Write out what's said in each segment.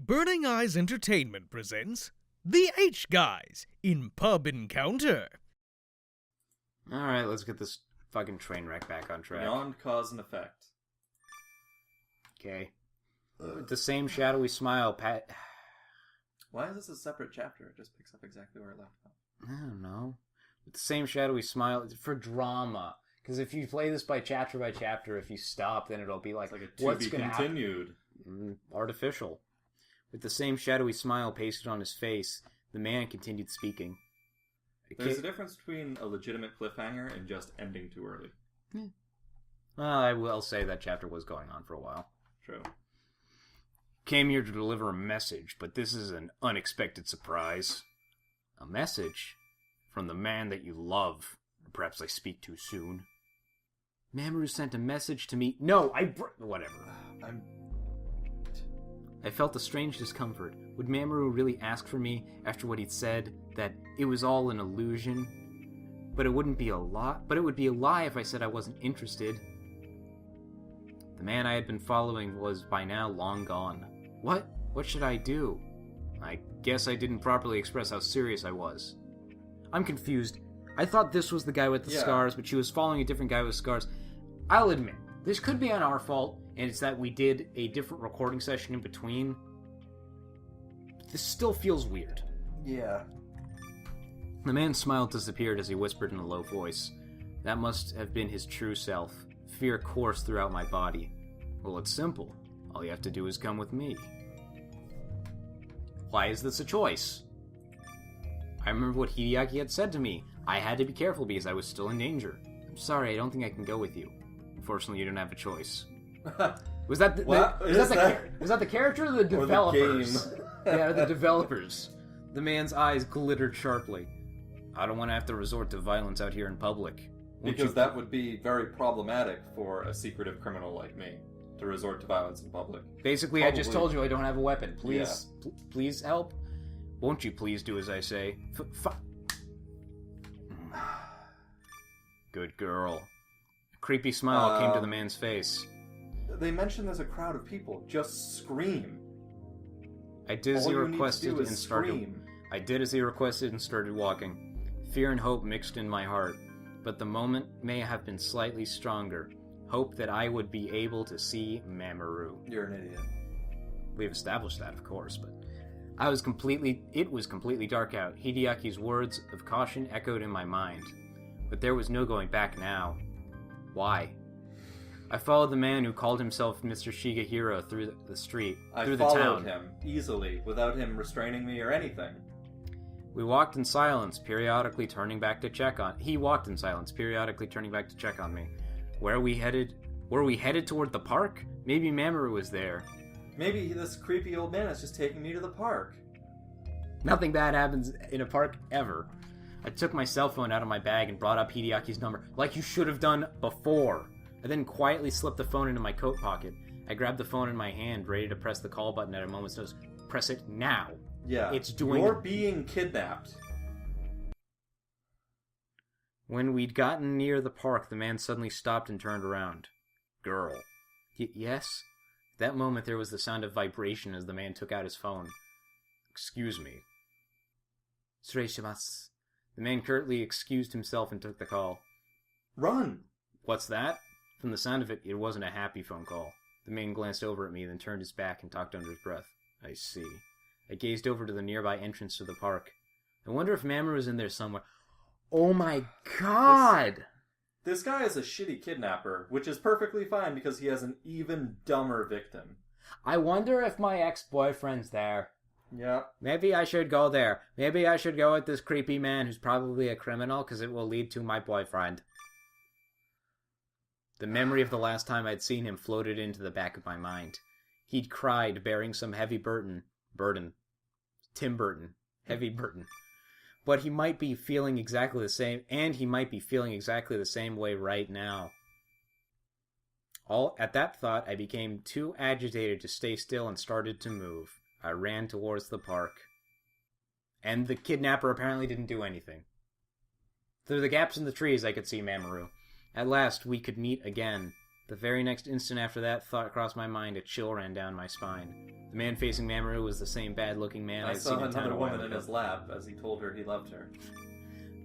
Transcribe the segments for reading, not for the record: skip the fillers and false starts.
Burning Eyes Entertainment presents The H-Guys in Pub Encounter. Alright, let's get this fucking train wreck back on track. Beyond cause and effect. Okay. With the same shadowy smile, Pat... Why is this a separate chapter? It just picks up exactly where it left off. I don't know. With the same shadowy smile, for drama. Because if you play this by chapter, if you stop, then it'll be like It's like a to what's be going to continued. Artificial. With the same shadowy smile pasted on his face, the man continued speaking. There's a difference between a legitimate cliffhanger and just ending too early. Well, I will say that chapter was going on for a while. True. Came here to deliver a message, but this is an unexpected surprise. A message from the man that you love. Perhaps I speak too soon. Mamoru sent a message to me. No, whatever. I felt a strange discomfort. Would Mamoru really ask for me after what he'd said, that it was all an illusion? But it wouldn't be a lie. But it would be a lie if I said I wasn't interested. The man I had been following was by now long gone. What? What should I do? I guess I didn't properly express how serious I was. I'm confused. I thought this was the guy with the scars, but she was following a different guy with scars. I'll admit, this could be on our fault, and it's that we did a different recording session in between. This still feels weird. Yeah. The man's smile disappeared as he whispered in a low voice. That must have been his true self. Fear coursed throughout my body. Well, it's simple. All you have to do is come with me. Why is this a choice? I remember what Hideaki had said to me. I had to be careful because I was still in danger. I'm sorry, I don't think I can go with you. Unfortunately, you don't have a choice. Was that the character or the developers? Or the game. Yeah, the developers. The man's eyes glittered sharply. I don't want to have to resort to violence out here in public. Because that would be very problematic for a secretive criminal like me, to resort to violence in public. Basically, Probably. I just told you I don't have a weapon. Please, please help. Won't you please do as I say? Good girl. A creepy smile came to the man's face. They mentioned there's a crowd of people. Just scream. I did as he requested and scream. I did as he requested and started walking. Fear and hope mixed in my heart, but the moment may have been slightly stronger. Hope that I would be able to see Mamoru. You're an idiot. We've established that, of course, but it was completely dark out. Hideaki's words of caution echoed in my mind. But there was no going back now. Why? I followed the man who called himself Mr. Shigehiro through the street, through the town. I followed him, easily, without him restraining me or anything. We walked in silence, periodically turning back to check on... He walked in silence, periodically turning back to check on me. Where we headed? Were we headed toward the park? Maybe Mamoru was there. Maybe this creepy old man is just taking me to the park. Nothing bad happens in a park, ever. I took my cell phone out of my bag and brought up Hideaki's number, like you should have done before. I then quietly slipped the phone into my coat pocket. I grabbed the phone in my hand, ready to press the call button at a moment's notice. Press it now. Yeah, You're being kidnapped. When we'd gotten near the park, the man suddenly stopped and turned around. Girl. Yes? At that moment, there was the sound of vibration as the man took out his phone. Excuse me. Sureishimasu. The man curtly excused himself and took the call. Run! What's that? From the sound of it, it wasn't a happy phone call. The man glanced over at me, then turned his back and talked under his breath. I see. I gazed over to the nearby entrance to the park. I wonder if Mamoru is in there somewhere. Oh my god! This guy is a shitty kidnapper, which is perfectly fine because he has an even dumber victim. I wonder if my ex-boyfriend's there. Yeah. Maybe I should go there. Maybe I should go with this creepy man who's probably a criminal because it will lead to my boyfriend. The memory of the last time I'd seen him floated into the back of my mind. He'd cried bearing some heavy burden. Tim Burton. Heavy burden. But he might be feeling exactly the same, and he might be feeling exactly the same way right now. At that thought, I became too agitated to stay still and started to move. I ran towards the park. And the kidnapper apparently didn't do anything. Through the gaps in the trees, I could see Mamoru. At last, we could meet again. The very next instant after that thought crossed my mind, a chill ran down my spine. The man facing Mamoru was the same bad-looking man I I'd saw seen in town another a while woman in ago. his lap as he told her he loved her.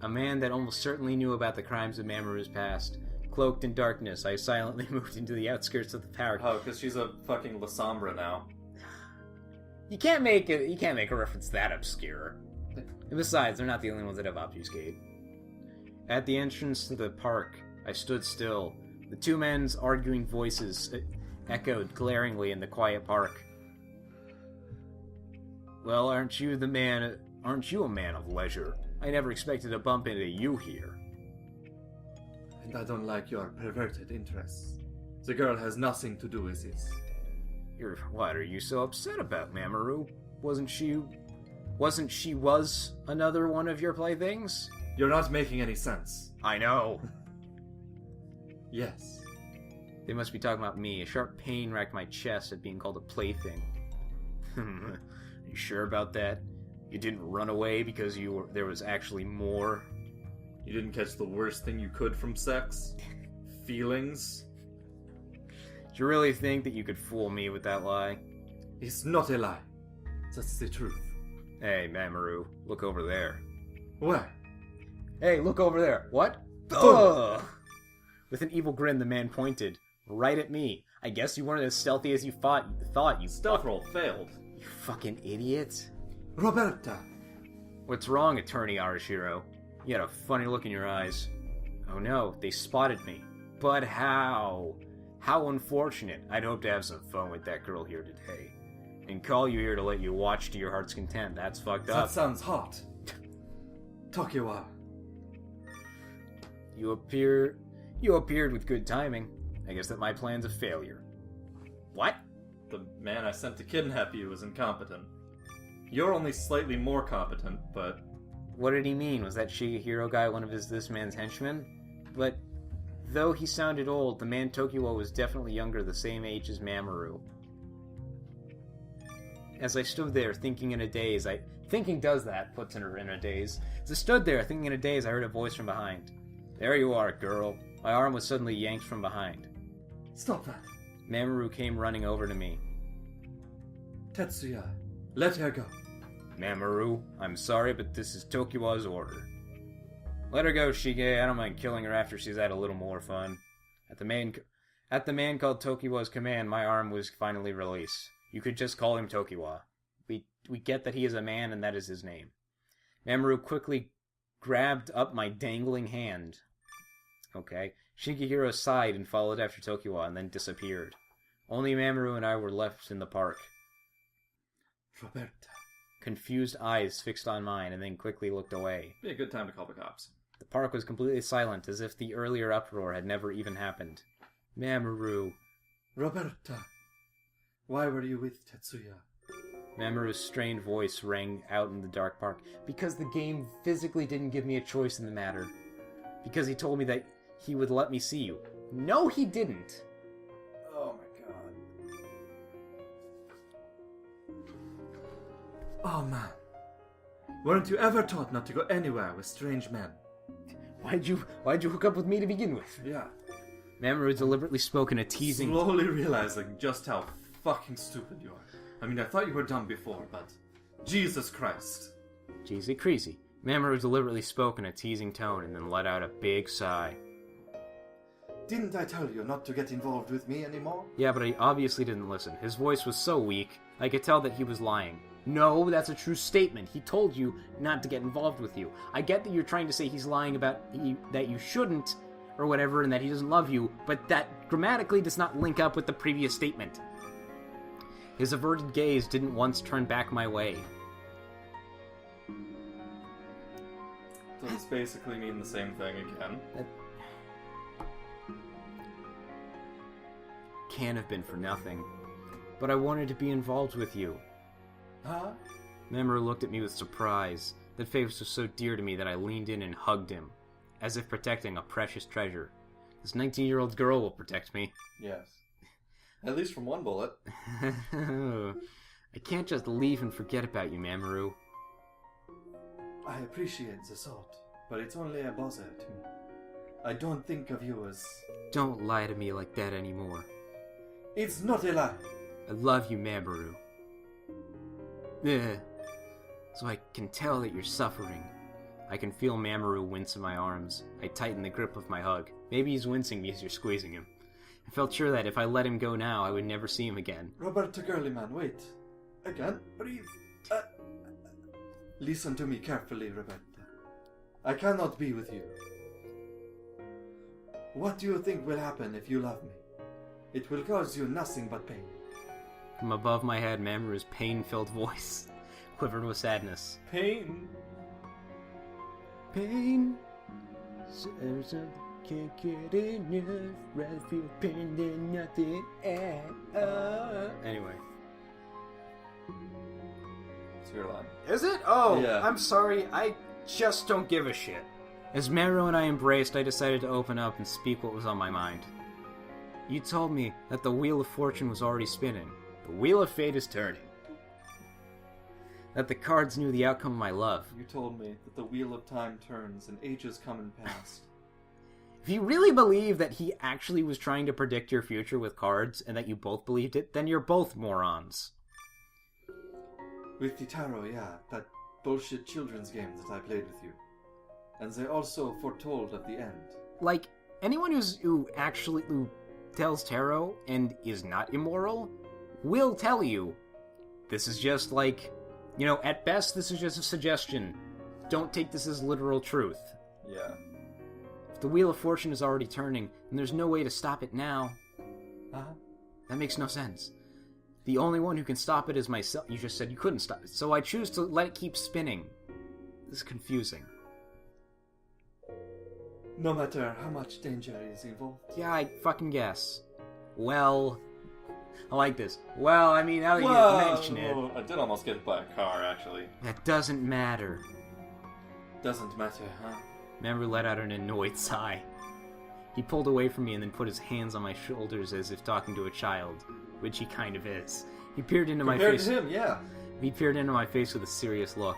A man that almost certainly knew about the crimes of Mamoru's past. Cloaked in darkness, I silently moved into the outskirts of the park. Oh, because she's a fucking La Sombra now. You can't make a reference that obscure. And besides, they're not the only ones that have obfuscate. At the entrance to the park, I stood still. The two men's arguing voices echoed glaringly in the quiet park. Well, aren't you a man of leisure? I never expected to bump into you here. And I don't like your perverted interests. The girl has nothing to do with this. What are you so upset about, Mamoru? Wasn't she another one of your playthings? You're not making any sense. I know. Yes. They must be talking about me. A sharp pain racked my chest at being called a plaything. You sure about that? You didn't run away because there was actually more? You didn't catch the worst thing you could from sex? Feelings? Do you really think that you could fool me with that lie? It's not a lie. That's the truth. Hey, Mamoru, look over there. Where? Hey, look over there. What? Oh. Ugh! With an evil grin, the man pointed. Right at me. I guess you weren't as stealthy as you thought, you Stealth roll failed. You fucking idiot. Roberta! What's wrong, Attorney Arashiro? You had a funny look in your eyes. Oh no, they spotted me. But how? How unfortunate. I'd hoped to have some fun with that girl here today. And call you here to let you watch to your heart's content. That's fucked up. That sounds hot. Tokiwa. You appeared with good timing. I guess that my plan's a failure. What? The man I sent to kidnap you was incompetent. You're only slightly more competent, but... What did he mean? Was that Shigehiro guy one of this man's henchmen? But though he sounded old, the man Tokiwa was definitely younger, the same age as Mamoru. As I stood there thinking in a daze, thinking does that, puts her in a daze. As I stood there thinking in a daze, I heard a voice from behind. There you are, girl. My arm was suddenly yanked from behind. Stop that. Mamoru came running over to me. Tetsuya, let her go. Mamoru, I'm sorry, but this is Tokiwa's order. Let her go, Shige. I don't mind killing her after she's had a little more fun. At the man called Tokiwa's command, my arm was finally released. You could just call him Tokiwa. We get that he is a man and that is his name. Mamoru quickly grabbed up my dangling hand. Okay. Shigehiro sighed and followed after Tokiwa and then disappeared. Only Mamoru and I were left in the park. Roberta. Confused eyes fixed on mine and then quickly looked away. Be a good time to call the cops. The park was completely silent, as if the earlier uproar had never even happened. Mamoru. Roberta. Why were you with Tetsuya? Mamoru's strained voice rang out in the dark park. Because the game physically didn't give me a choice in the matter. Because he told me that he would let me see you. No, he didn't. Oh my god. Oh man. Weren't you ever taught not to go anywhere with strange men? Why'd you hook up with me to begin with? Yeah. Mamoru deliberately spoke in a teasing... Slowly realizing just how fucking stupid you are. I mean, I thought you were dumb before, but... Jesus Christ. Jeezy crazy. Mamoru deliberately spoke in a teasing tone and then let out a big sigh. Didn't I tell you not to get involved with me anymore? Yeah, but he obviously didn't listen. His voice was so weak, I could tell that he was lying. No, that's a true statement. He told you not to get involved with you. I get that you're trying to say he's lying about that you shouldn't, or whatever, and that he doesn't love you, but that grammatically does not link up with the previous statement. His averted gaze didn't once turn back my way. Does this basically mean the same thing again? Can't have been for nothing. But I wanted to be involved with you. Huh? Mamoru looked at me with surprise. That face was so dear to me that I leaned in and hugged him, as if protecting a precious treasure. This 19-year-old girl will protect me. Yes. At least from one bullet. I can't just leave and forget about you, Mamoru. I appreciate the thought, but it's only a bother to me. I don't think of you as... Don't lie to me like that anymore. It's not a lie. I love you, Mamoru. Ugh. So I can tell that you're suffering. I can feel Mamoru wince in my arms. I tighten the grip of my hug. Maybe he's wincing because you're squeezing him. I felt sure that if I let him go now, I would never see him again. Roberta, girly man, wait. Again, breathe. Listen to me carefully, Roberta. I cannot be with you. What do you think will happen if you love me? It will cause you nothing but pain. From above my head, Mamoru's pain-filled voice quivered with sadness. Pain? Pain? Can't get enough. Rather feel pain than nothing at all. Anyway. It's your line. Is it? Oh, Yeah. I'm sorry. I just don't give a shit. As Mamoru and I embraced, I decided to open up and speak what was on my mind. You told me that the Wheel of Fortune was already spinning. The Wheel of Fate is turning. That the cards knew the outcome of my love. You told me that the wheel of time turns and ages come and pass. If you really believe that he actually was trying to predict your future with cards, and that you both believed it, then you're both morons. With the tarot, yeah, that bullshit children's game that I played with you. And they also foretold of the end. Like, anyone who tells tarot and is not immoral will tell you this is just like, at best this is just a suggestion. Don't take this as literal truth. Yeah. If the Wheel of Fortune is already turning, and there's no way to stop it now, Uh-huh. that makes no sense. The only one who can stop it is myself. You just said you couldn't stop it, so I choose to let it keep spinning. This is confusing. No matter how much danger is involved. Yeah, I fucking guess. Well, I like this. Well, I mean, now that Whoa! you mention it, I did almost get hit by a car, actually. that doesn't matter. Doesn't matter, huh? Mamoru let out an annoyed sigh. He pulled away from me and then put his hands on my shoulders as if talking to a child, which he kind of is. He peered into my Compared face. to him, yeah. He peered into my face with a serious look.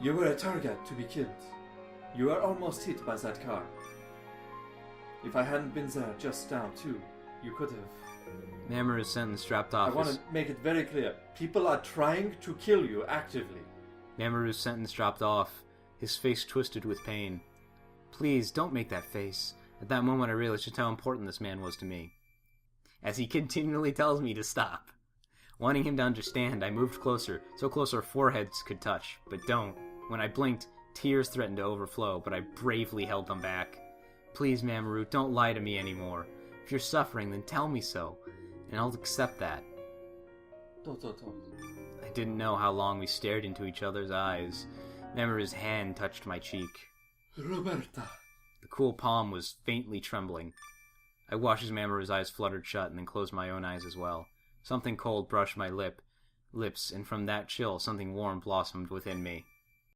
You were a target to be killed. You were almost hit by that car. If I hadn't been there just now, too, you could have... Mamoru's sentence dropped I off. want to make it very clear. People are trying to kill you actively. Mamoru's sentence dropped off. His face twisted with pain. Please, don't make that face. At that moment I realized just how important this man was to me. As he continually tells me to stop. Wanting him to understand, I moved closer, so close our foreheads could touch, but don't. When I blinked, tears threatened to overflow, but I bravely held them back. Please, Mamoru, don't lie to me anymore. If you're suffering, then tell me so, and I'll accept that. Don't. I didn't know how long we stared into each other's eyes. Mamoru's hand touched my cheek. Roberta. The cool palm was faintly trembling. I watched as Mamoru's eyes fluttered shut and then closed my own eyes as well. Something cold brushed my lips, and from that chill, something warm blossomed within me.